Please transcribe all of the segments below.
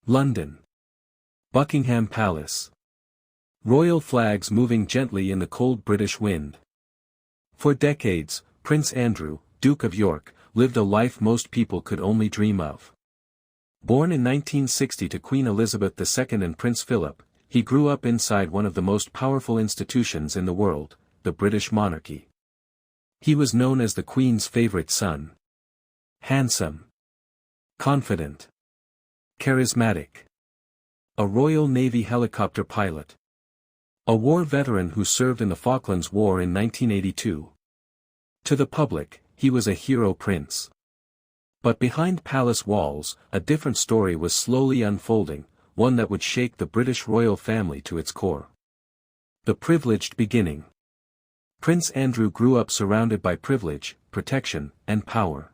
London. Buckingham Palace. Royal flags moving gently in the cold British wind. For decades, Prince Andrew, Duke of York, lived a life most people could only dream of. Born in 1960 to Queen Elizabeth II and Prince Philip, he grew up inside one of the most powerful institutions in the world, the British monarchy. He was known as the Queen's favorite son. Handsome. Confident. Charismatic. A Royal Navy helicopter pilot. A war veteran who served in the Falklands War in 1982. To the public, he was a hero prince. But behind palace walls, a different story was slowly unfolding, one that would shake the British royal family to its core. The privileged beginning. Prince Andrew grew up surrounded by privilege, protection, and power.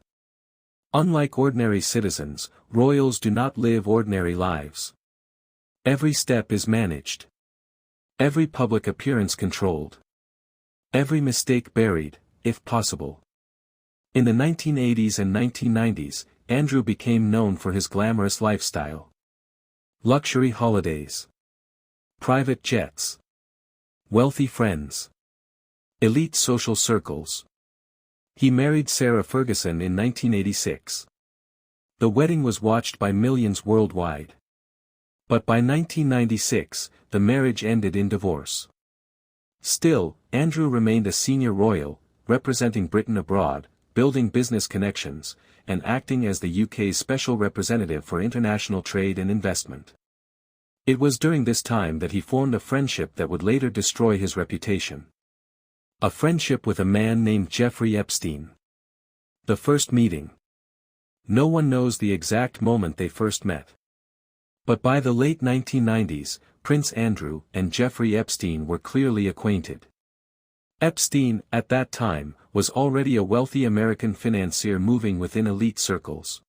Unlike ordinary citizens, royals do not live ordinary lives. Every step is managed. Every public appearance controlled. Every mistake buried, if possible. In the 1980s and 1990s, Andrew became known for his glamorous lifestyle. Luxury holidays. Private jets. Wealthy friends. Elite social circles. He married Sarah Ferguson in 1986. The wedding was watched by millions worldwide. But by 1996, the marriage ended in divorce. Still, Andrew remained a senior royal, representing Britain abroad, building business connections, and acting as the UK's special representative for international trade and investment. It was during this time that he formed a friendship that would later destroy his reputation. A friendship with a man named Jeffrey Epstein. The first meeting. No one knows the exact moment they first met. But by the late 1990s, Prince Andrew and Jeffrey Epstein were clearly acquainted. Epstein, at that time, was already a wealthy American financier moving within elite circles.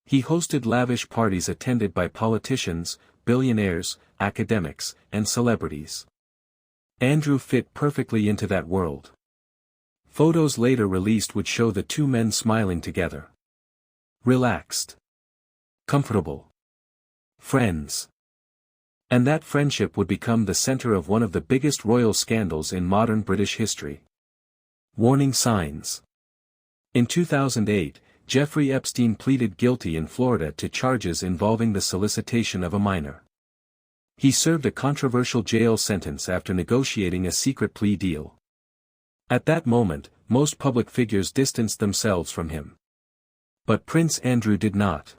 He hosted lavish parties attended by politicians, billionaires, academics, and celebrities. Andrew fit perfectly into that world. Photos later released would show the two men smiling together. Relaxed. Comfortable. Friends. And that friendship would become the center of one of the biggest royal scandals in modern British history. Warning signs. In 2008, Jeffrey Epstein pleaded guilty in Florida to charges involving the solicitation of a minor. He served a controversial jail sentence after negotiating a secret plea deal. At that moment, most public figures distanced themselves from him. But Prince Andrew did not.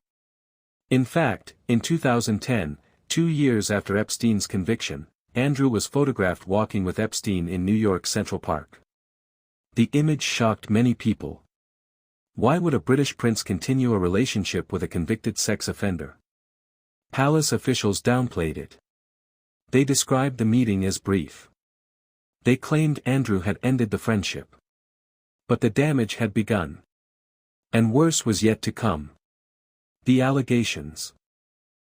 In fact, in 2010, 2 years after Epstein's conviction, Andrew was photographed walking with Epstein in New York Central Park. The image shocked many people. Why would a British prince continue a relationship with a convicted sex offender? Palace officials downplayed it. They described the meeting as brief. They claimed Andrew had ended the friendship. But the damage had begun. And worse was yet to come. The allegations.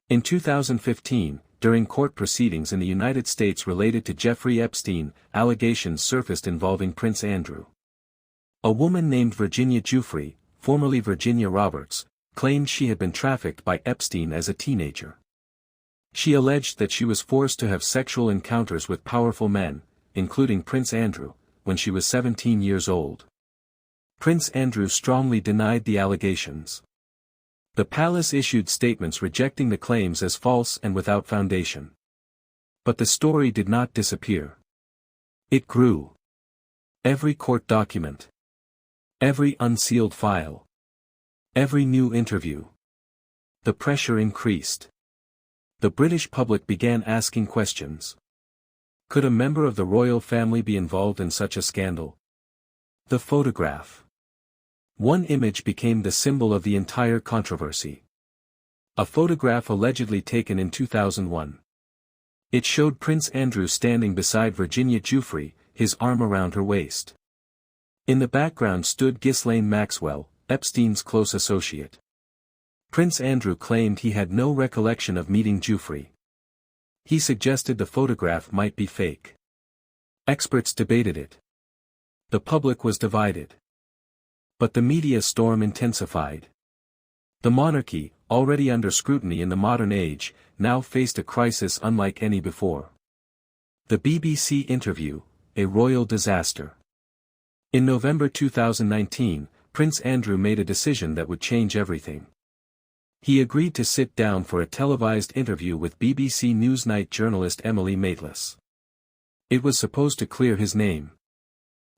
In 2015, during court proceedings in the United States related to Jeffrey Epstein, allegations surfaced involving Prince Andrew. A woman named Virginia Giuffre, formerly Virginia Roberts, claimed she had been trafficked by Epstein as a teenager. She alleged that she was forced to have sexual encounters with powerful men, including Prince Andrew, when she was 17 years old. Prince Andrew strongly denied the allegations. The palace issued statements rejecting the claims as false and without foundation. But the story did not disappear. It grew. Every court document. Every unsealed file. Every new interview. The pressure increased. The British public began asking questions. Could a member of the royal family be involved in such a scandal? The photograph. One image became the symbol of the entire controversy. A photograph allegedly taken in 2001. It showed Prince Andrew standing beside Virginia Giuffre, his arm around her waist. In the background stood Ghislaine Maxwell, Epstein's close associate. Prince Andrew claimed he had no recollection of meeting Giuffre. He suggested the photograph might be fake. Experts debated it. The public was divided. But the media storm intensified. The monarchy, already under scrutiny in the modern age, now faced a crisis unlike any before. The BBC interview, a royal disaster. In November 2019, Prince Andrew made a decision that would change everything. He agreed to sit down for a televised interview with BBC Newsnight journalist Emily Maitlis. It was supposed to clear his name.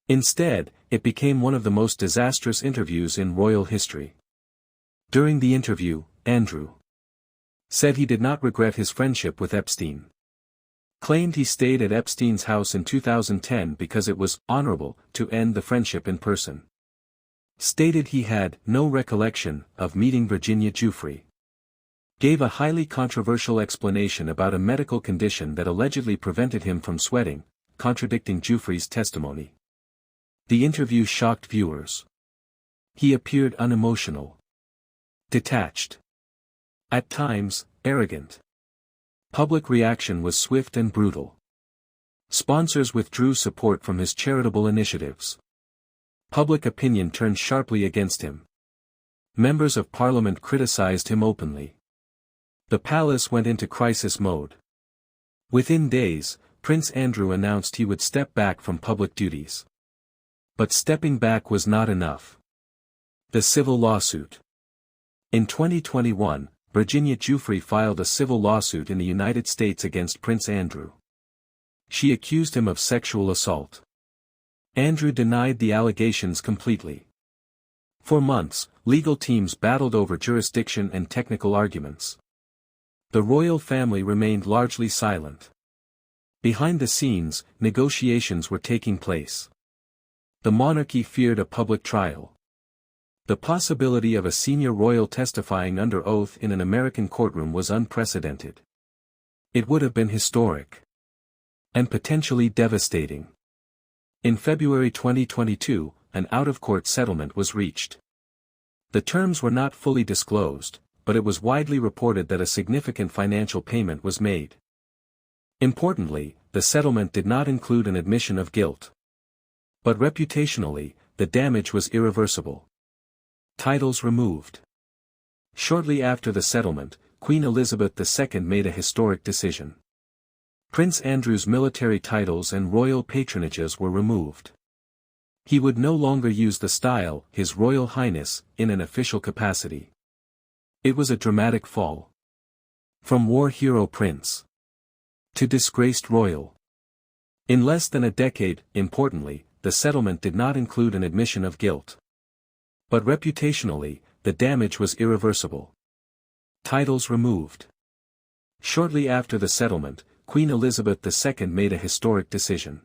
Instead, it became one of the most disastrous interviews in royal history. During the interview, Andrew said he did not regret his friendship with Epstein. Claimed he stayed at Epstein's house in 2010 because it was honorable to end the friendship in person. Stated he had no recollection of meeting Virginia Giuffre. Gave a highly controversial explanation about a medical condition that allegedly prevented him from sweating, contradicting Giuffre's testimony. The interview shocked viewers. He appeared unemotional, detached, at times, arrogant. Public reaction was swift and brutal. Sponsors withdrew support from his charitable initiatives. Public opinion turned sharply against him. Members of Parliament criticized him openly. The palace went into crisis mode. Within days, Prince Andrew announced he would step back from public duties. But stepping back was not enough. The civil lawsuit. In 2021, Virginia Giuffre filed a civil lawsuit in the United States against Prince Andrew. She accused him of sexual assault. Andrew denied the allegations completely. For months, legal teams battled over jurisdiction and technical arguments. The royal family remained largely silent. Behind the scenes, negotiations were taking place. The monarchy feared a public trial. The possibility of a senior royal testifying under oath in an American courtroom was unprecedented. It would have been historic. And potentially devastating. In February 2022, an out-of-court settlement was reached. The terms were not fully disclosed, but it was widely reported that a significant financial payment was made. Importantly, the settlement did not include an admission of guilt. But reputationally, the damage was irreversible. Titles removed. Shortly after the settlement, Queen Elizabeth II made a historic decision. Prince Andrew's military titles and royal patronages were removed. He would no longer use the style, His Royal Highness, in an official capacity. It was a dramatic fall. From war hero prince to disgraced royal. In less than a decade, importantly, the settlement did not include an admission of guilt. But reputationally, the damage was irreversible. Titles removed. Shortly after the settlement, Queen Elizabeth II made a historic decision.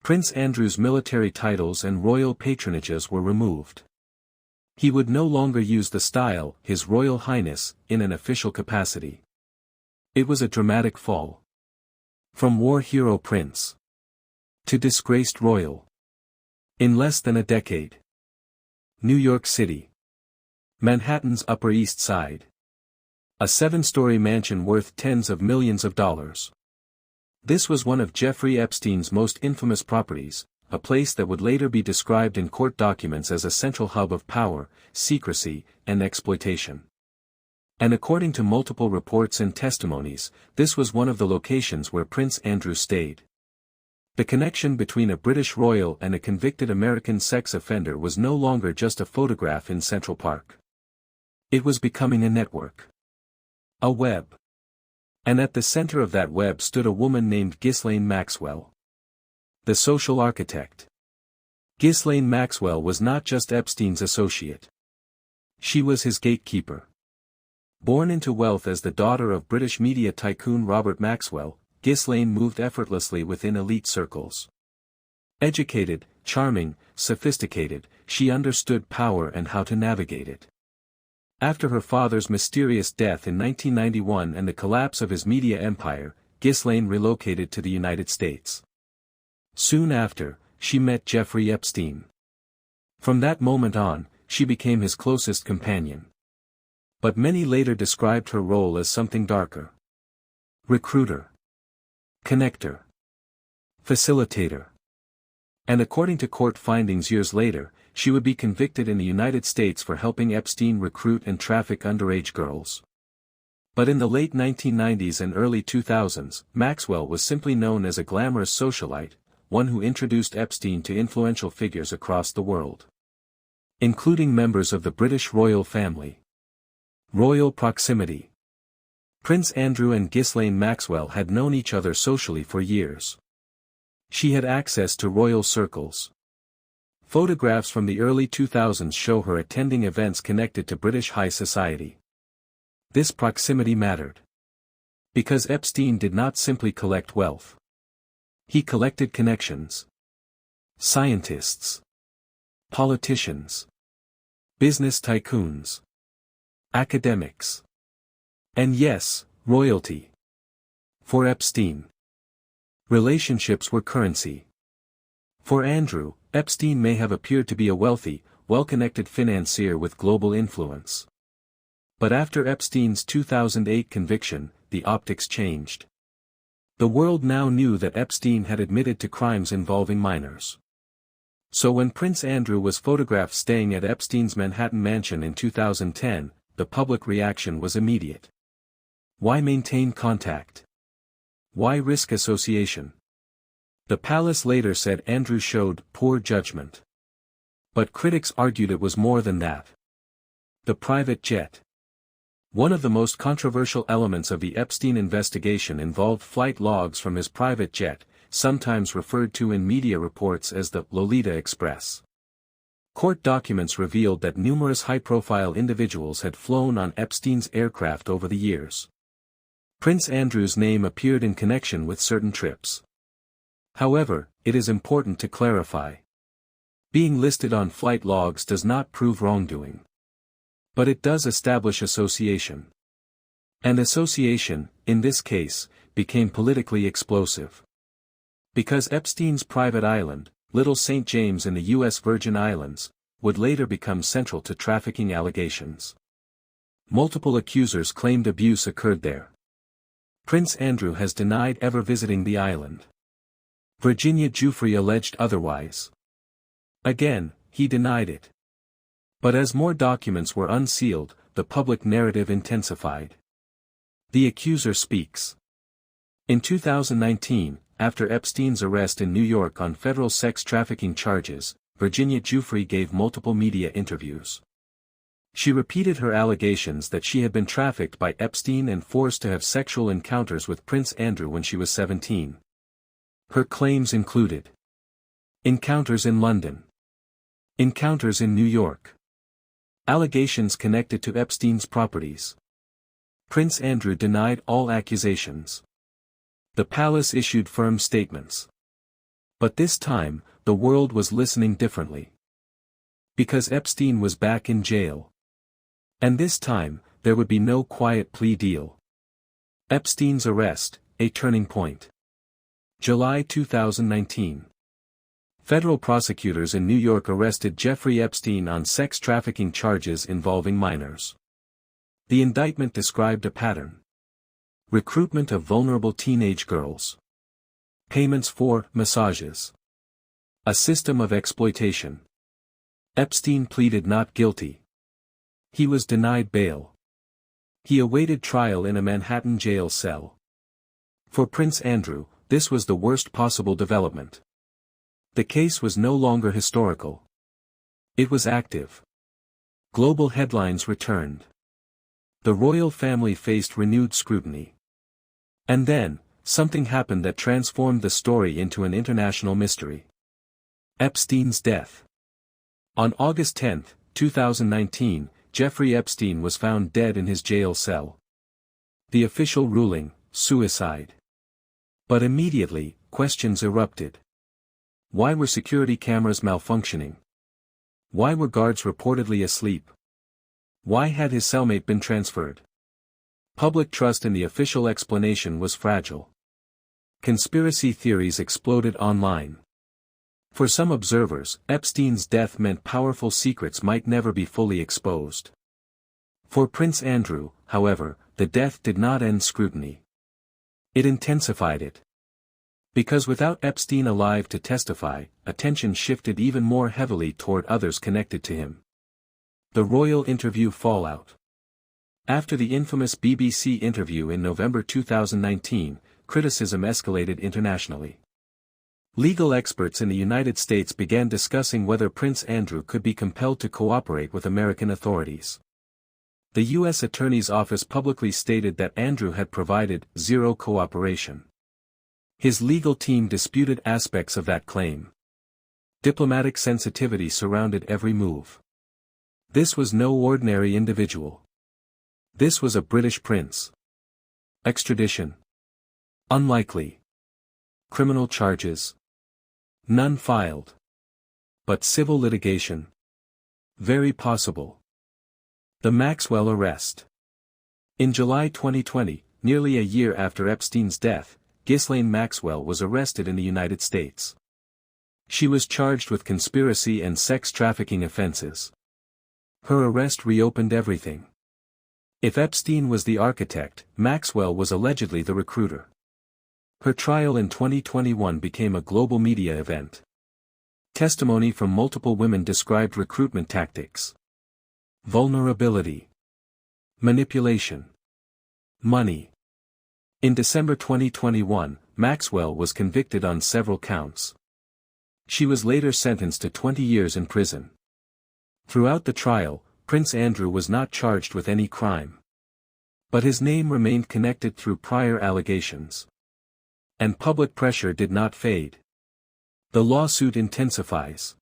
Prince Andrew's military titles and royal patronages were removed. He would no longer use the style, His Royal Highness, in an official capacity. It was a dramatic fall. From war hero prince to disgraced royal. In less than a decade. New York City. Manhattan's Upper East Side. A 7-story mansion worth tens of millions of dollars. This was one of Jeffrey Epstein's most infamous properties, a place that would later be described in court documents as a central hub of power, secrecy, and exploitation. And according to multiple reports and testimonies, this was one of the locations where Prince Andrew stayed. The connection between a British royal and a convicted American sex offender was no longer just a photograph in Central Park. It was becoming a network. A web. And at the center of that web stood a woman named Ghislaine Maxwell. The social architect. Ghislaine Maxwell was not just Epstein's associate. She was his gatekeeper. Born into wealth as the daughter of British media tycoon Robert Maxwell, Ghislaine moved effortlessly within elite circles. Educated, charming, sophisticated, she understood power and how to navigate it. After her father's mysterious death in 1991 and the collapse of his media empire, Ghislaine relocated to the United States. Soon after, she met Jeffrey Epstein. From that moment on, she became his closest companion. But many later described her role as something darker. Recruiter. Connector. Facilitator. And according to court findings years later, she would be convicted in the United States for helping Epstein recruit and traffic underage girls. But in the late 1990s and early 2000s, Maxwell was simply known as a glamorous socialite, one who introduced Epstein to influential figures across the world, including members of the British royal family. Royal proximity. Prince Andrew and Ghislaine Maxwell had known each other socially for years. She had access to royal circles. Photographs from the early 2000s show her attending events connected to British high society. This proximity mattered, because Epstein did not simply collect wealth. He collected connections. Scientists, politicians, business tycoons, academics, and yes, royalty. For Epstein, relationships were currency. For Andrew, Epstein may have appeared to be a wealthy, well-connected financier with global influence. But after Epstein's 2008 conviction, the optics changed. The world now knew that Epstein had admitted to crimes involving minors. So when Prince Andrew was photographed staying at Epstein's Manhattan mansion in 2010, the public reaction was immediate. Why maintain contact? Why risk association? The palace later said Andrew showed poor judgment. But critics argued it was more than that. The private jet. One of the most controversial elements of the Epstein investigation involved flight logs from his private jet, sometimes referred to in media reports as the Lolita Express. Court documents revealed that numerous high-profile individuals had flown on Epstein's aircraft over the years. Prince Andrew's name appeared in connection with certain trips. However, it is important to clarify. Being listed on flight logs does not prove wrongdoing. But it does establish association. And association, in this case, became politically explosive. Because Epstein's private island, Little St. James in the U.S. Virgin Islands, would later become central to trafficking allegations. Multiple accusers claimed abuse occurred there. Prince Andrew has denied ever visiting the island. Virginia Giuffre alleged otherwise. Again, he denied it. But as more documents were unsealed, the public narrative intensified. The accuser speaks. In 2019, after Epstein's arrest in New York on federal sex trafficking charges, Virginia Giuffre gave multiple media interviews. She repeated her allegations that she had been trafficked by Epstein and forced to have sexual encounters with Prince Andrew when she was 17. Her claims included encounters in London, encounters in New York, allegations connected to Epstein's properties. Prince Andrew denied all accusations. The palace issued firm statements. But this time, the world was listening differently. Because Epstein was back in jail. And this time, there would be no quiet plea deal. Epstein's arrest, a turning point. July 2019. Federal prosecutors in New York arrested Jeffrey Epstein on sex trafficking charges involving minors. The indictment described a pattern. Recruitment of vulnerable teenage girls. Payments for massages. A system of exploitation. Epstein pleaded not guilty. He was denied bail. He awaited trial in a Manhattan jail cell. For Prince Andrew, this was the worst possible development. The case was no longer historical. It was active. Global headlines returned. The royal family faced renewed scrutiny. And then, something happened that transformed the story into an international mystery. Epstein's death. On August 10, 2019, Jeffrey Epstein was found dead in his jail cell. The official ruling, suicide. But immediately, questions erupted. Why were security cameras malfunctioning? Why were guards reportedly asleep? Why had his cellmate been transferred? Public trust in the official explanation was fragile. Conspiracy theories exploded online. For some observers, Epstein's death meant powerful secrets might never be fully exposed. For Prince Andrew, however, the death did not end scrutiny. It intensified it. Because without Epstein alive to testify, attention shifted even more heavily toward others connected to him. The royal interview fallout. After the infamous BBC interview in November 2019, criticism escalated internationally. Legal experts in the United States began discussing whether Prince Andrew could be compelled to cooperate with American authorities. The U.S. Attorney's Office publicly stated that Andrew had provided zero cooperation. His legal team disputed aspects of that claim. Diplomatic sensitivity surrounded every move. This was no ordinary individual. This was a British prince. Extradition? Unlikely. Criminal charges? None filed. But civil litigation? Very possible. The Maxwell arrest. In July 2020, nearly a year after Epstein's death, Ghislaine Maxwell was arrested in the United States. She was charged with conspiracy and sex trafficking offenses. Her arrest reopened everything. If Epstein was the architect, Maxwell was allegedly the recruiter. Her trial in 2021 became a global media event. Testimony from multiple women described recruitment tactics. Vulnerability. Manipulation. Money. In December 2021, Maxwell was convicted on several counts. She was later sentenced to 20 years in prison. Throughout the trial, Prince Andrew was not charged with any crime. But his name remained connected through prior allegations. And public pressure did not fade. The lawsuit intensifies.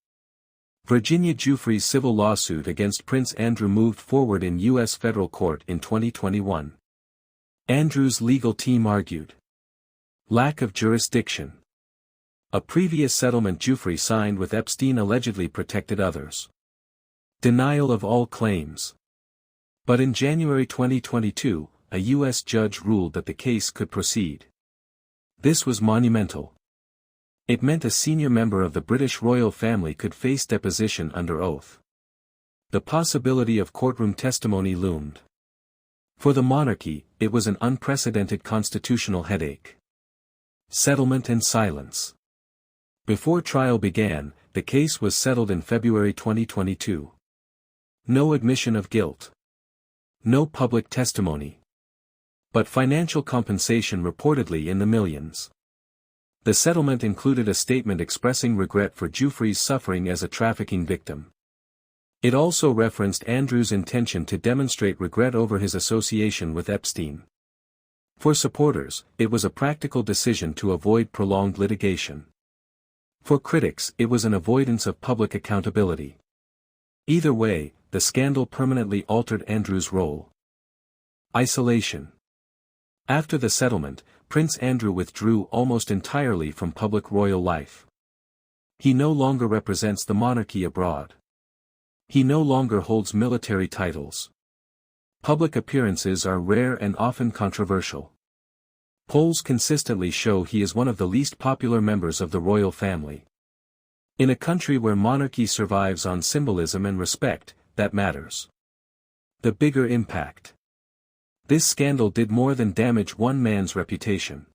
Virginia Giuffre's civil lawsuit against Prince Andrew moved forward in U.S. federal court in 2021. Andrew's legal team argued. Lack of jurisdiction. A previous settlement Giuffre signed with Epstein allegedly protected others. Denial of all claims. But in January 2022, a U.S. judge ruled that the case could proceed. This was monumental. It meant a senior member of the British royal family could face deposition under oath. The possibility of courtroom testimony loomed. For the monarchy, it was an unprecedented constitutional headache. Settlement and silence. Before trial began, the case was settled in February 2022. No admission of guilt. No public testimony. But financial compensation reportedly in the millions. The settlement included a statement expressing regret for Giuffre's suffering as a trafficking victim. It also referenced Andrew's intention to demonstrate regret over his association with Epstein. For supporters, it was a practical decision to avoid prolonged litigation. For critics, it was an avoidance of public accountability. Either way, the scandal permanently altered Andrew's role. Isolation. After the settlement, Prince Andrew withdrew almost entirely from public royal life. He no longer represents the monarchy abroad. He no longer holds military titles. Public appearances are rare and often controversial. Polls consistently show he is one of the least popular members of the royal family. In a country where monarchy survives on symbolism and respect, that matters. The bigger impact. This scandal did more than damage one man's reputation.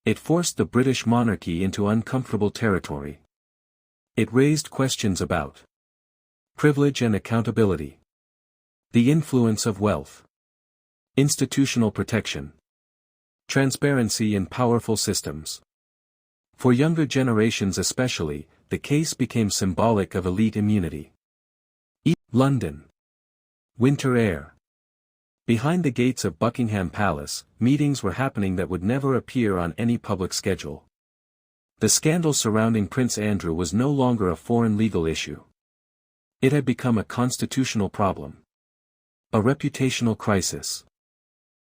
It forced the British monarchy into uncomfortable territory. It raised questions about privilege and accountability, the influence of wealth, institutional protection, transparency in powerful systems. For younger generations especially, the case became symbolic of elite immunity. London. Winter air. Behind the gates of Buckingham Palace, meetings were happening that would never appear on any public schedule. The scandal surrounding Prince Andrew was no longer a foreign legal issue. It had become a constitutional problem. A reputational crisis.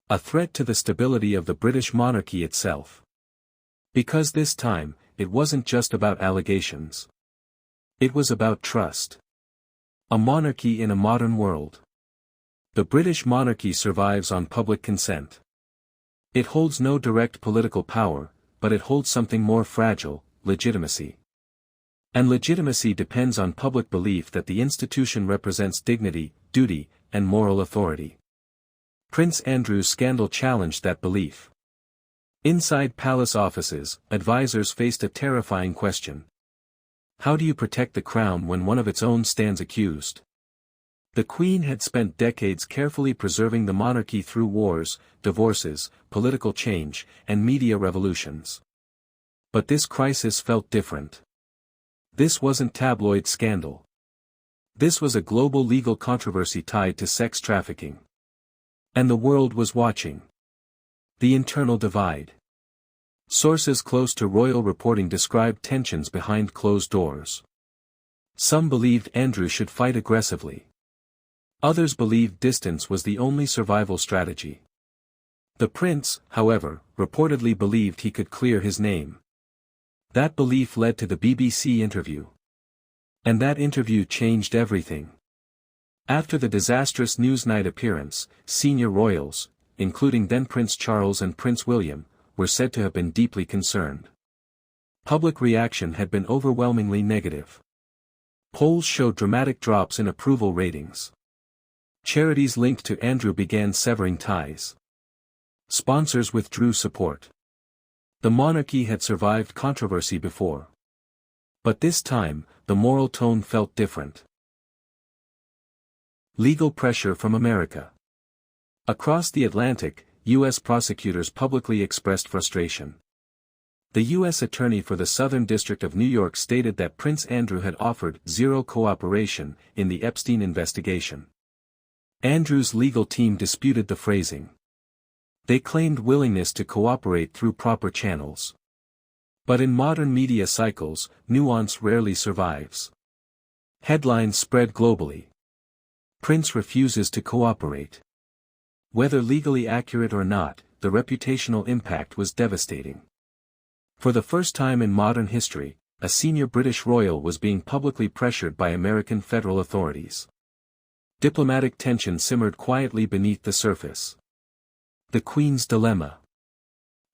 A threat to the stability of the British monarchy itself. Because this time, it wasn't just about allegations. It was about trust. A monarchy in a modern world. The British monarchy survives on public consent. It holds no direct political power, but it holds something more fragile, legitimacy. And legitimacy depends on public belief that the institution represents dignity, duty, and moral authority. Prince Andrew's scandal challenged that belief. Inside palace offices, advisors faced a terrifying question. How do you protect the crown when one of its own stands accused? The Queen had spent decades carefully preserving the monarchy through wars, divorces, political change, and media revolutions. But this crisis felt different. This wasn't tabloid scandal. This was a global legal controversy tied to sex trafficking. And the world was watching. The internal divide. Sources close to royal reporting described tensions behind closed doors. Some believed Andrew should fight aggressively. Others believed distance was the only survival strategy. The prince, however, reportedly believed he could clear his name. That belief led to the BBC interview. And that interview changed everything. After the disastrous Newsnight appearance, senior royals, including then Prince Charles and Prince William, were said to have been deeply concerned. Public reaction had been overwhelmingly negative. Polls showed dramatic drops in approval ratings. Charities linked to Andrew began severing ties. Sponsors withdrew support. The monarchy had survived controversy before. But this time, the moral tone felt different. Legal pressure from America. Across the Atlantic, U.S. prosecutors publicly expressed frustration. The U.S. Attorney for the Southern District of New York stated that Prince Andrew had offered zero cooperation in the Epstein investigation. Andrew's legal team disputed the phrasing. They claimed willingness to cooperate through proper channels. But in modern media cycles, nuance rarely survives. Headlines spread globally. Prince refuses to cooperate. Whether legally accurate or not, the reputational impact was devastating. For the first time in modern history, a senior British royal was being publicly pressured by American federal authorities. Diplomatic tension simmered quietly beneath the surface. The Queen's dilemma.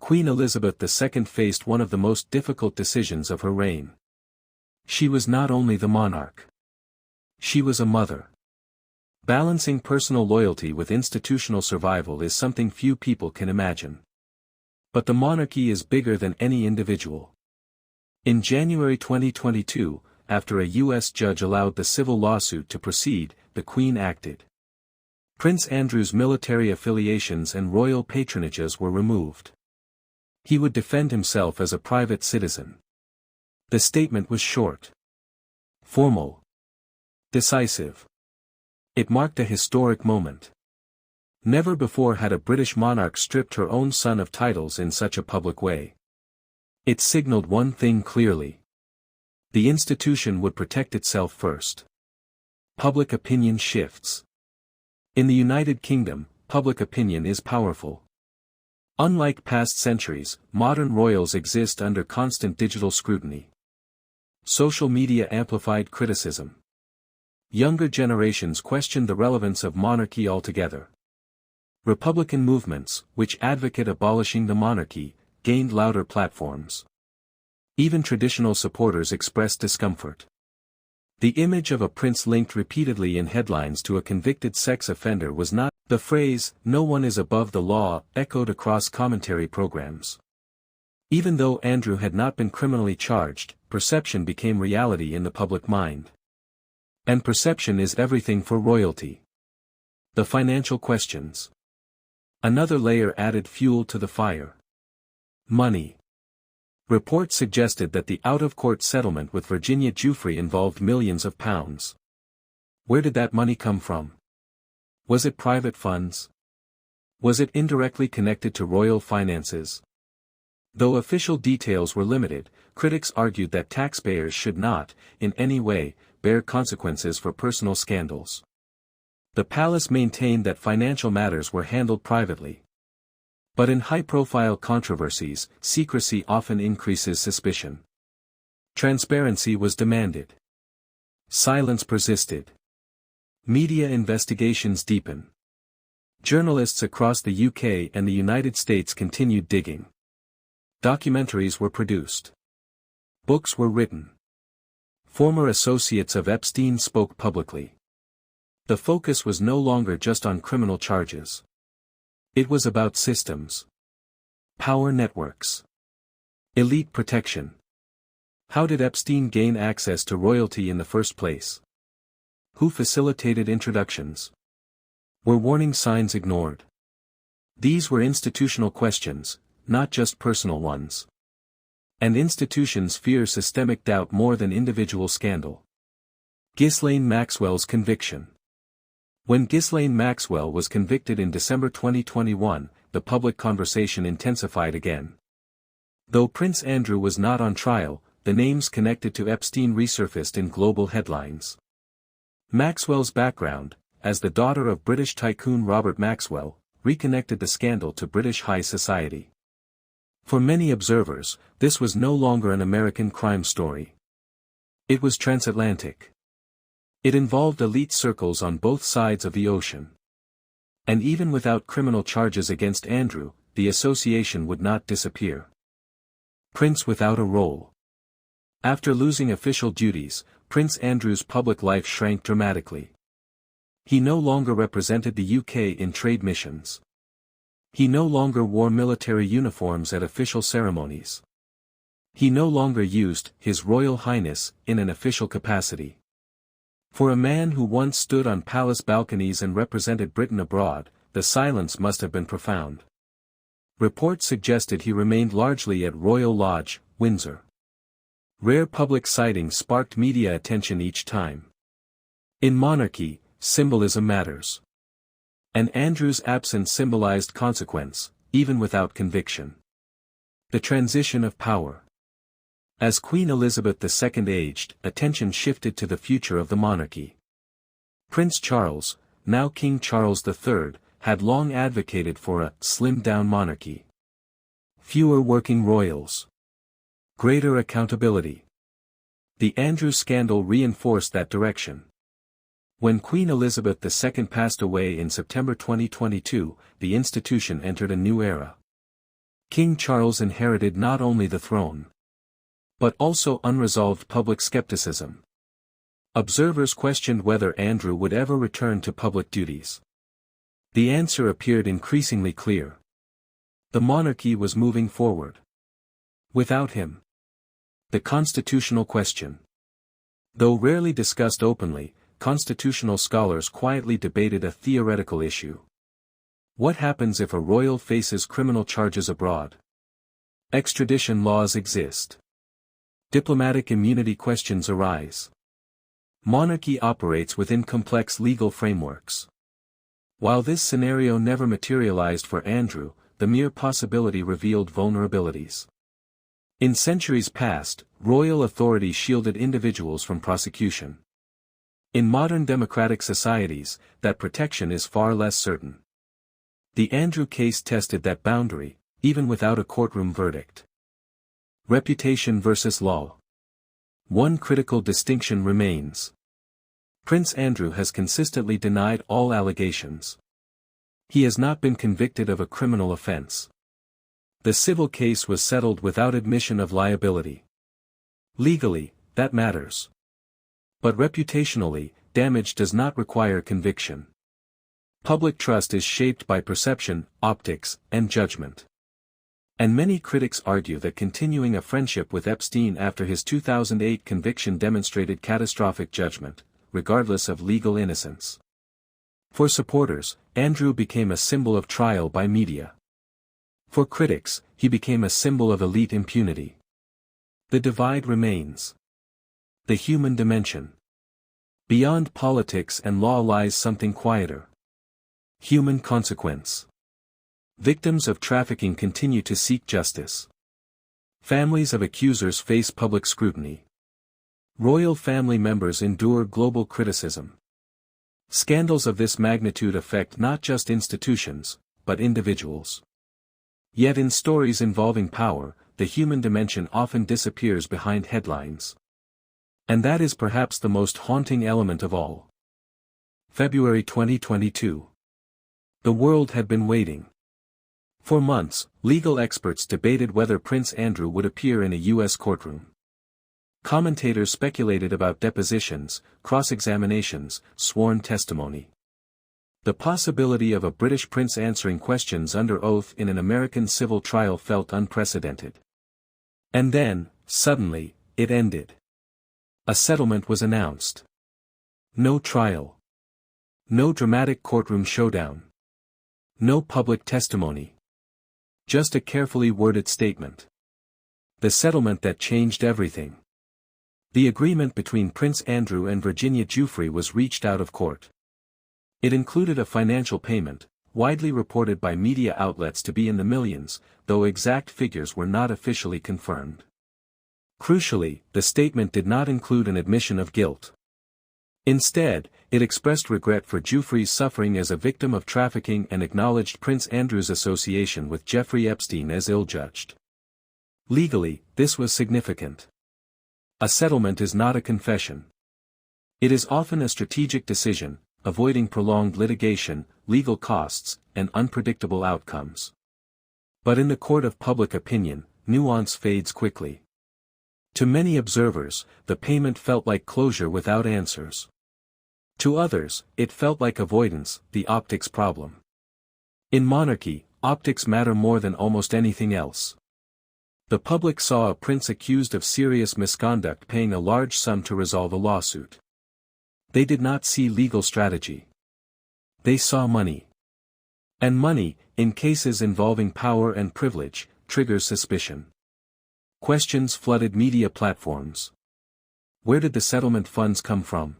Queen Elizabeth II faced one of the most difficult decisions of her reign. She was not only the monarch. She was a mother. Balancing personal loyalty with institutional survival is something few people can imagine. But the monarchy is bigger than any individual. In January 2022, after a U.S. judge allowed the civil lawsuit to proceed, the Queen acted. Prince Andrew's military affiliations and royal patronages were removed. He would defend himself as a private citizen. The statement was short. Formal. Decisive. It marked a historic moment. Never before had a British monarch stripped her own son of titles in such a public way. It signaled one thing clearly. The institution would protect itself first. Public opinion shifts. In the United Kingdom, public opinion is powerful. Unlike past centuries, modern royals exist under constant digital scrutiny. Social media amplified criticism. Younger generations questioned the relevance of monarchy altogether. Republican movements, which advocate abolishing the monarchy, gained louder platforms. Even traditional supporters expressed discomfort. The image of a prince linked repeatedly in headlines to a convicted sex offender was not. The phrase, "no one is above the law," echoed across commentary programs. Even though Andrew had not been criminally charged, perception became reality in the public mind. And perception is everything for royalty. The financial questions. Another layer added fuel to the fire. Money. Reports suggested that the out-of-court settlement with Virginia Giuffre involved millions of pounds. Where did that money come from? Was it private funds? Was it indirectly connected to royal finances? Though official details were limited, critics argued that taxpayers should not, in any way, bear consequences for personal scandals. The palace maintained that financial matters were handled privately. But in high-profile controversies, secrecy often increases suspicion. Transparency was demanded. Silence persisted. Media investigations deepen. Journalists across the UK and the United States continued digging. Documentaries were produced. Books were written. Former associates of Epstein spoke publicly. The focus was no longer just on criminal charges. It was about systems. Power networks. Elite protection. How did Epstein gain access to royalty in the first place? Who facilitated introductions? Were warning signs ignored? These were institutional questions, not just personal ones. And institutions fear systemic doubt more than individual scandal. Ghislaine Maxwell's conviction. When Ghislaine Maxwell was convicted in December 2021, the public conversation intensified again. Though Prince Andrew was not on trial, the names connected to Epstein resurfaced in global headlines. Maxwell's background, as the daughter of British tycoon Robert Maxwell, reconnected the scandal to British high society. For many observers, this was no longer an American crime story. It was transatlantic. It involved elite circles on both sides of the ocean. And even without criminal charges against Andrew, the association would not disappear. Prince without a role. After losing official duties, Prince Andrew's public life shrank dramatically. He no longer represented the UK in trade missions. He no longer wore military uniforms at official ceremonies. He no longer used His Royal Highness in an official capacity. For a man who once stood on palace balconies and represented Britain abroad, the silence must have been profound. Reports suggested he remained largely at Royal Lodge, Windsor. Rare public sightings sparked media attention each time. In Monarchy, symbolism matters. And Andrew's absence symbolized consequence, even without conviction. The transition of power. As Queen Elizabeth II aged, attention shifted to the future of the monarchy. Prince Charles, now King Charles III, had long advocated for a slimmed-down monarchy. Fewer working royals. Greater accountability. The Andrew scandal reinforced that direction. When Queen Elizabeth II passed away in September 2022, the institution entered a new era. King Charles inherited not only the throne, but also unresolved public skepticism. Observers questioned whether Andrew would ever return to public duties. The answer appeared increasingly clear. The monarchy was moving forward. Without him. The constitutional question. Though rarely discussed openly, constitutional scholars quietly debated a theoretical issue. What happens if a royal faces criminal charges abroad? Extradition laws exist. Diplomatic immunity questions arise. Monarchy operates within complex legal frameworks. While this scenario never materialized for Andrew, the mere possibility revealed vulnerabilities. In centuries past, royal authority shielded individuals from prosecution. In modern democratic societies, that protection is far less certain. The Andrew case tested that boundary, even without a courtroom verdict. Reputation versus law. One critical distinction remains. Prince Andrew has consistently denied all allegations. He has not been convicted of a criminal offense. The civil case was settled without admission of liability. Legally, that matters. But reputationally, damage does not require conviction. Public trust is shaped by perception, optics, and judgment. And many critics argue that continuing a friendship with Epstein after his 2008 conviction demonstrated catastrophic judgment, regardless of legal innocence. For supporters, Andrew became a symbol of trial by media. For critics, he became a symbol of elite impunity. The divide remains. The human dimension. Beyond politics and law lies something quieter. Human consequence. Victims of trafficking continue to seek justice. Families of accusers face public scrutiny. Royal family members endure global criticism. Scandals of this magnitude affect not just institutions, but individuals. Yet in stories involving power, the human dimension often disappears behind headlines. And that is perhaps the most haunting element of all. February 2022. The world had been waiting. For months, legal experts debated whether Prince Andrew would appear in a U.S. courtroom. Commentators speculated about depositions, cross-examinations, sworn testimony. The possibility of a British prince answering questions under oath in an American civil trial felt unprecedented. And then, suddenly, it ended. A settlement was announced. No trial. No dramatic courtroom showdown. No public testimony. Just a carefully worded statement. The settlement that changed everything. The agreement between Prince Andrew and Virginia Giuffre was reached out of court. It included a financial payment, widely reported by media outlets to be in the millions, though exact figures were not officially confirmed. Crucially, the statement did not include an admission of guilt. Instead, it expressed regret for Giuffre's suffering as a victim of trafficking and acknowledged Prince Andrew's association with Jeffrey Epstein as ill-judged. Legally, this was significant. A settlement is not a confession. It is often a strategic decision, avoiding prolonged litigation, legal costs, and unpredictable outcomes. But in the court of public opinion, nuance fades quickly. To many observers, the payment felt like closure without answers. To others, it felt like avoidance, the optics problem. In monarchy, optics matter more than almost anything else. The public saw a prince accused of serious misconduct paying a large sum to resolve a lawsuit. They did not see legal strategy. They saw money. And money, in cases involving power and privilege, triggers suspicion. Questions flooded media platforms. Where did the settlement funds come from?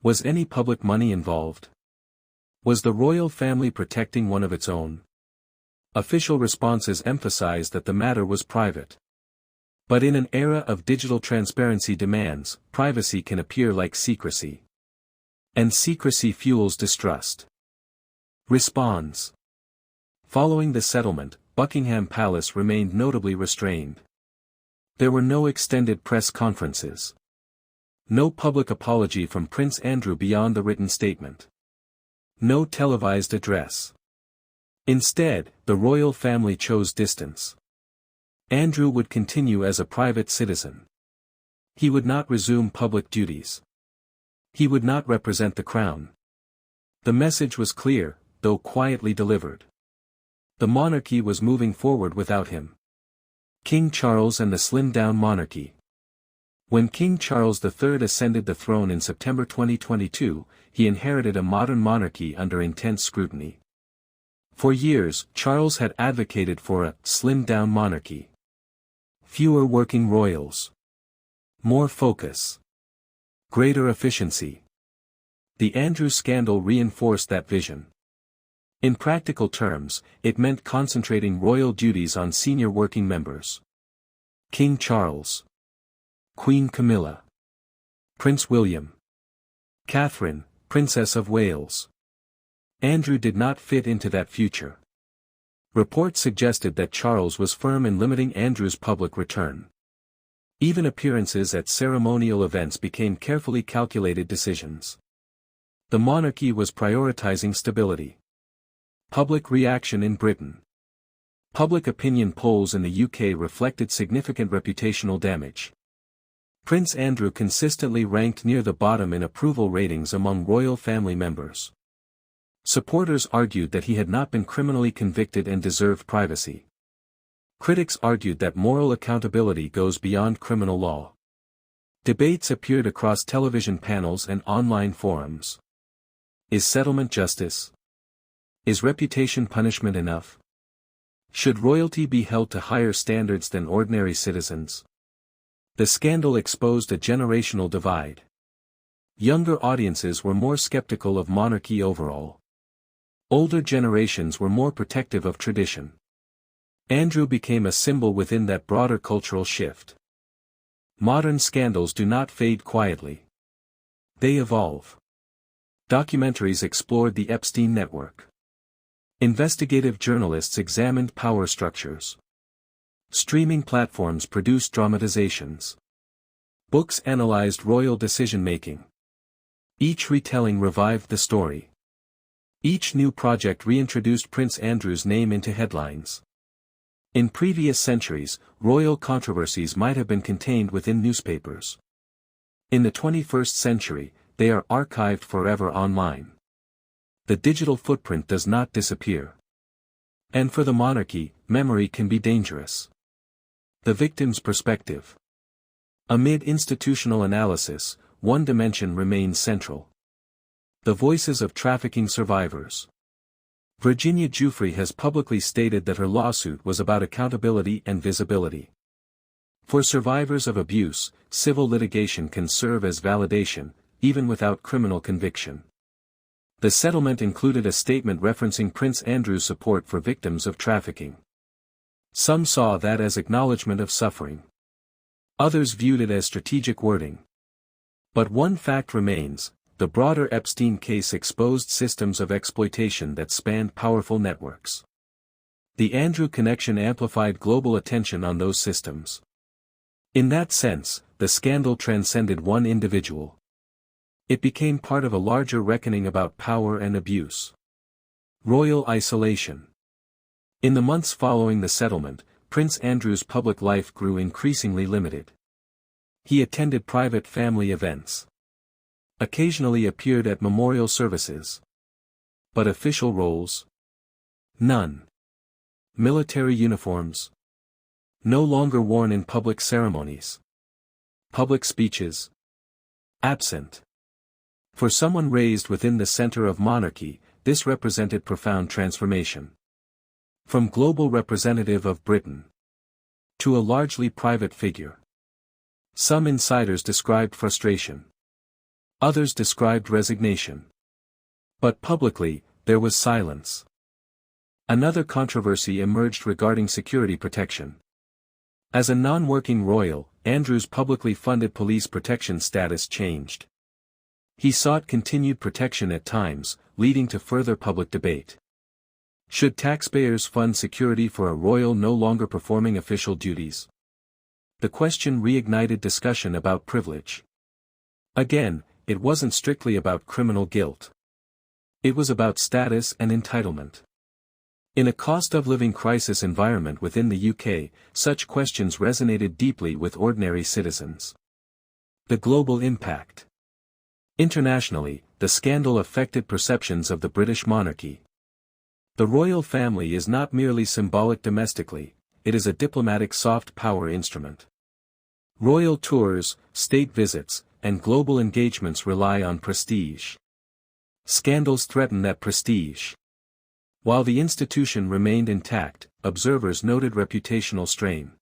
Was any public money involved? Was the royal family protecting one of its own? Official responses emphasized that the matter was private. But in an era of digital transparency demands, privacy can appear like secrecy. And secrecy fuels distrust. Response. Following the settlement, Buckingham Palace remained notably restrained. There were no extended press conferences. No public apology from Prince Andrew beyond the written statement. No televised address. Instead, the royal family chose distance. Andrew would continue as a private citizen. He would not resume public duties. He would not represent the crown. The message was clear, though quietly delivered. The monarchy was moving forward without him. King Charles and the slimmed-down monarchy. When King Charles III ascended the throne in September 2022, he inherited a modern monarchy under intense scrutiny. For years, Charles had advocated for a slimmed-down monarchy. Fewer working royals. More focus. Greater efficiency. The Andrew scandal reinforced that vision. In practical terms, it meant concentrating royal duties on senior working members. King Charles. Queen Camilla. Prince William. Catherine, Princess of Wales. Andrew did not fit into that future. Reports suggested that Charles was firm in limiting Andrew's public return. Even appearances at ceremonial events became carefully calculated decisions. The monarchy was prioritizing stability. Public reaction in Britain. Public opinion polls in the UK reflected significant reputational damage. Prince Andrew consistently ranked near the bottom in approval ratings among royal family members. Supporters argued that he had not been criminally convicted and deserved privacy. Critics argued that moral accountability goes beyond criminal law. Debates appeared across television panels and online forums. Is settlement justice? Is reputation punishment enough? Should royalty be held to higher standards than ordinary citizens? The scandal exposed a generational divide. Younger audiences were more skeptical of monarchy overall. Older generations were more protective of tradition. Andrew became a symbol within that broader cultural shift. Modern scandals do not fade quietly. They evolve. Documentaries explored the Epstein network. Investigative journalists examined power structures. Streaming platforms produced dramatizations. Books analyzed royal decision-making. Each retelling revived the story. Each new project reintroduced Prince Andrew's name into headlines. In previous centuries, royal controversies might have been contained within newspapers. In the 21st century, they are archived forever online. The digital footprint does not disappear. And for the monarchy, memory can be dangerous. The victim's perspective. Amid institutional analysis, one dimension remains central. The voices of trafficking survivors. Virginia Giuffre has publicly stated that her lawsuit was about accountability and visibility. For survivors of abuse, civil litigation can serve as validation, even without criminal conviction. The settlement included a statement referencing Prince Andrew's support for victims of trafficking. Some saw that as acknowledgement of suffering. Others viewed it as strategic wording. But one fact remains: the broader Epstein case exposed systems of exploitation that spanned powerful networks. The Andrew connection amplified global attention on those systems. In that sense, the scandal transcended one individual. It became part of a larger reckoning about power and abuse. Royal isolation. In the months following the settlement, Prince Andrew's public life grew increasingly limited. He attended private family events. Occasionally appeared at memorial services. But official roles? None. Military uniforms? No longer worn in public ceremonies. Public speeches? Absent. For someone raised within the center of monarchy, this represented profound transformation. From global representative of Britain to a largely private figure. Some insiders described frustration. Others described resignation. But publicly, there was silence. Another controversy emerged regarding security protection. As a non-working royal, Andrew's publicly funded police protection status changed. He sought continued protection at times, leading to further public debate. Should taxpayers fund security for a royal no longer performing official duties? The question reignited discussion about privilege. Again, it wasn't strictly about criminal guilt. It was about status and entitlement. In a cost-of-living crisis environment within the UK, such questions resonated deeply with ordinary citizens. The global impact. Internationally, the scandal affected perceptions of the British monarchy. The royal family is not merely symbolic domestically, it is a diplomatic soft power instrument. Royal tours, state visits, and global engagements rely on prestige. Scandals threaten that prestige. While the institution remained intact, observers noted reputational strain.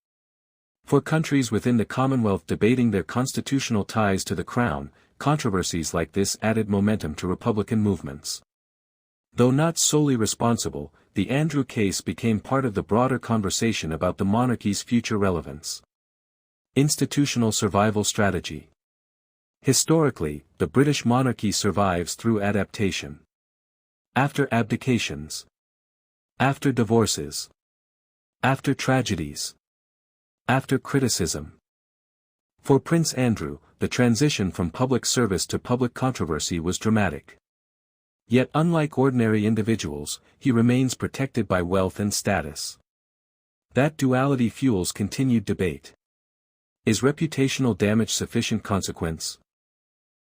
For countries within the Commonwealth debating their constitutional ties to the Crown, controversies like this added momentum to Republican movements. Though not solely responsible, the Andrew case became part of the broader conversation about the monarchy's future relevance. Institutional survival strategy. Historically, the British monarchy survives through adaptation. After abdications. After divorces. After tragedies. After criticism. For Prince Andrew, the transition from public service to public controversy was dramatic. Yet unlike ordinary individuals, he remains protected by wealth and status. That duality fuels continued debate. Is reputational damage sufficient consequence?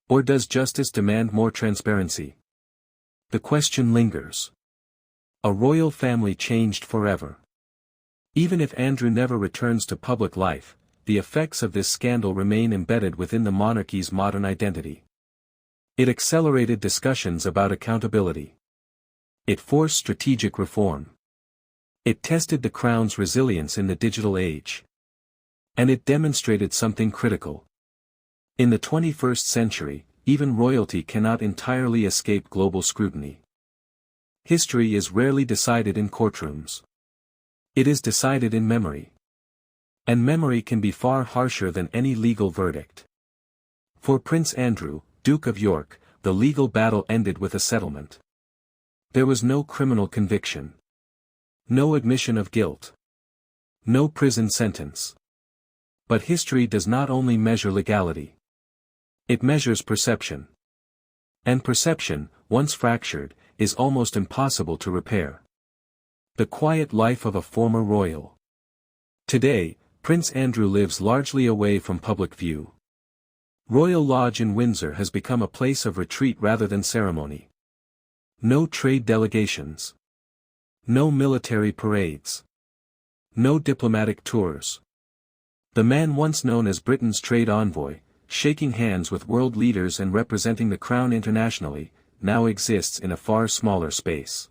Or does justice demand more transparency? The question lingers. A royal family changed forever. Even if Andrew never returns to public life, the effects of this scandal remain embedded within the monarchy's modern identity. It accelerated discussions about accountability. It forced strategic reform. It tested the Crown's resilience in the digital age. And it demonstrated something critical. In the 21st century, even royalty cannot entirely escape global scrutiny. History is rarely decided in courtrooms. It is decided in memory. And memory can be far harsher than any legal verdict. For Prince Andrew, Duke of York, the legal battle ended with a settlement. There was no criminal conviction. No admission of guilt. No prison sentence. But history does not only measure legality. It measures perception. And perception, once fractured, is almost impossible to repair. The quiet life of a former royal. Today, Prince Andrew lives largely away from public view. Royal Lodge in Windsor has become a place of retreat rather than ceremony. No trade delegations. No military parades. No diplomatic tours. The man once known as Britain's trade envoy, shaking hands with world leaders and representing the crown internationally, now exists in a far smaller space.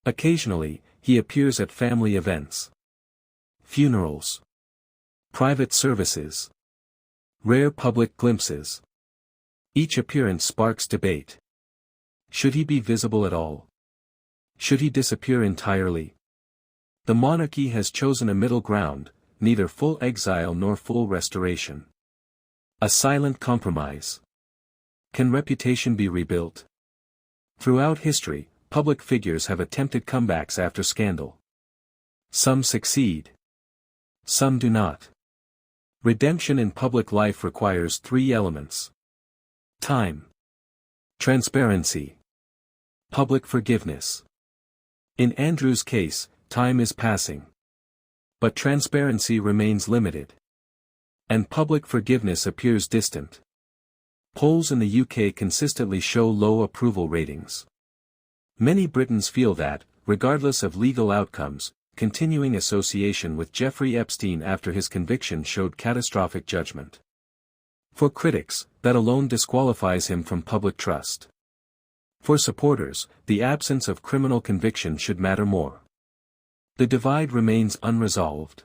Occasionally, he appears at family events, funerals, private services, rare public glimpses. Each appearance sparks debate. Should he be visible at all? Should he disappear entirely? The monarchy has chosen a middle ground, neither full exile nor full restoration. A silent compromise. Can reputation be rebuilt? Throughout history, public figures have attempted comebacks after scandal. Some succeed. Some do not. Redemption in public life requires three elements: time, transparency, public forgiveness. In Andrew's case, time is passing. But transparency remains limited. And public forgiveness appears distant. Polls in the UK consistently show low approval ratings. Many Britons feel that, regardless of legal outcomes, continuing association with Jeffrey Epstein after his conviction showed catastrophic judgment. For critics, that alone disqualifies him from public trust. For supporters, the absence of criminal conviction should matter more. The divide remains unresolved.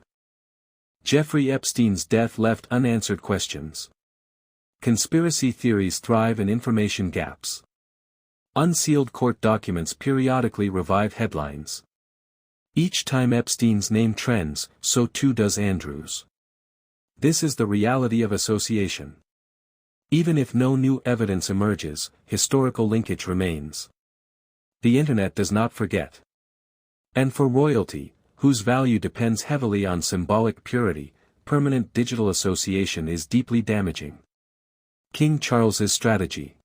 Jeffrey Epstein's death left unanswered questions. Conspiracy theories thrive in information gaps. Unsealed court documents periodically revive headlines. Each time Epstein's name trends, so too does Andrew's. This is the reality of association. Even if no new evidence emerges, historical linkage remains. The internet does not forget. And for royalty, whose value depends heavily on symbolic purity, permanent digital association is deeply damaging. King Charles's strategy.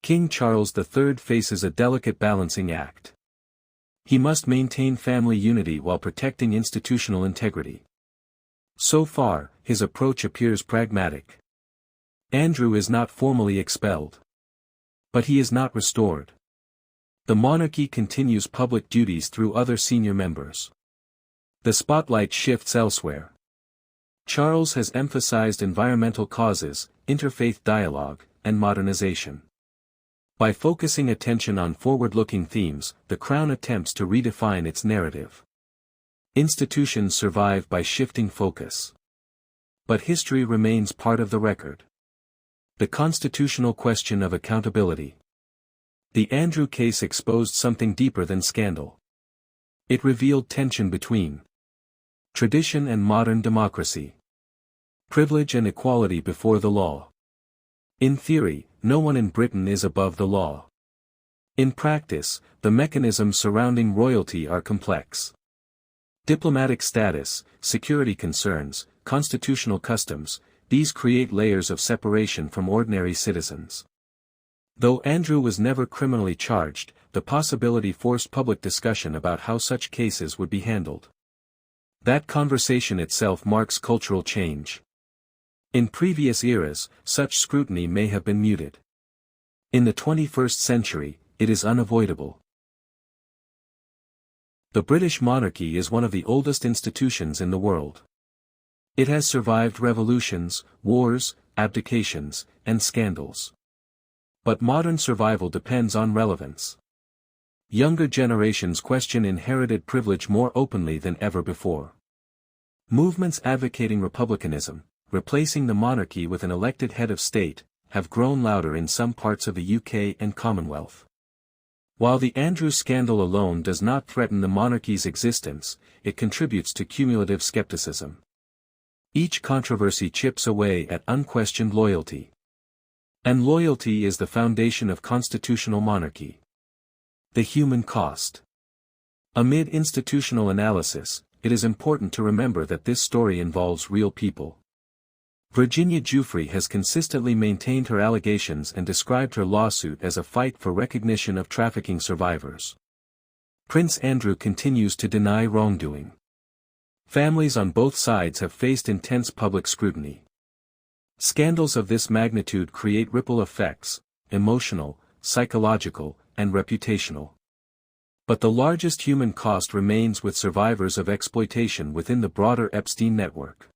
King Charles III faces a delicate balancing act. He must maintain family unity while protecting institutional integrity. So far, his approach appears pragmatic. Andrew is not formally expelled. But he is not restored. The monarchy continues public duties through other senior members. The spotlight shifts elsewhere. Charles has emphasized environmental causes, interfaith dialogue, and modernization. By focusing attention on forward-looking themes, the Crown attempts to redefine its narrative. Institutions survive by shifting focus. But history remains part of the record. The constitutional question of accountability. The Andrew case exposed something deeper than scandal. It revealed tension between tradition and modern democracy. Privilege and equality before the law. In theory, no one in Britain is above the law. In practice, the mechanisms surrounding royalty are complex. Diplomatic status, security concerns, constitutional customs, these create layers of separation from ordinary citizens. Though Andrew was never criminally charged, the possibility forced public discussion about how such cases would be handled. That conversation itself marks cultural change. In previous eras, such scrutiny may have been muted. In the 21st century, it is unavoidable. The British monarchy is one of the oldest institutions in the world. It has survived revolutions, wars, abdications, and scandals. But modern survival depends on relevance. Younger generations question inherited privilege more openly than ever before. Movements advocating republicanism, replacing the monarchy with an elected head of state, have grown louder in some parts of the UK and Commonwealth. While the Andrew scandal alone does not threaten the monarchy's existence, it contributes to cumulative skepticism. Each controversy chips away at unquestioned loyalty. And loyalty is the foundation of constitutional monarchy. The human cost. Amid institutional analysis, it is important to remember that this story involves real people. Virginia Giuffre has consistently maintained her allegations and described her lawsuit as a fight for recognition of trafficking survivors. Prince Andrew continues to deny wrongdoing. Families on both sides have faced intense public scrutiny. Scandals of this magnitude create ripple effects, emotional, psychological, and reputational. But the largest human cost remains with survivors of exploitation within the broader Epstein network.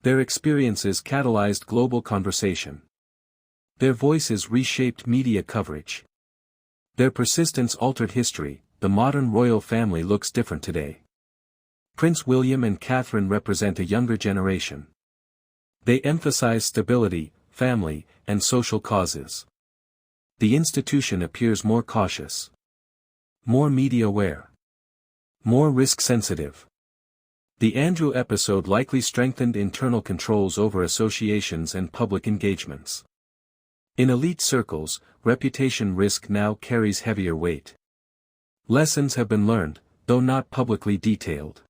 Their experiences catalyzed global conversation. Their voices reshaped media coverage. Their persistence altered history. The modern royal family looks different today. Prince William and Catherine represent a younger generation. They emphasize stability, family, and social causes. The institution appears more cautious, more media-aware, more risk-sensitive. The Andrew episode likely strengthened internal controls over associations and public engagements. In elite circles, reputation risk now carries heavier weight. Lessons have been learned, though not publicly detailed.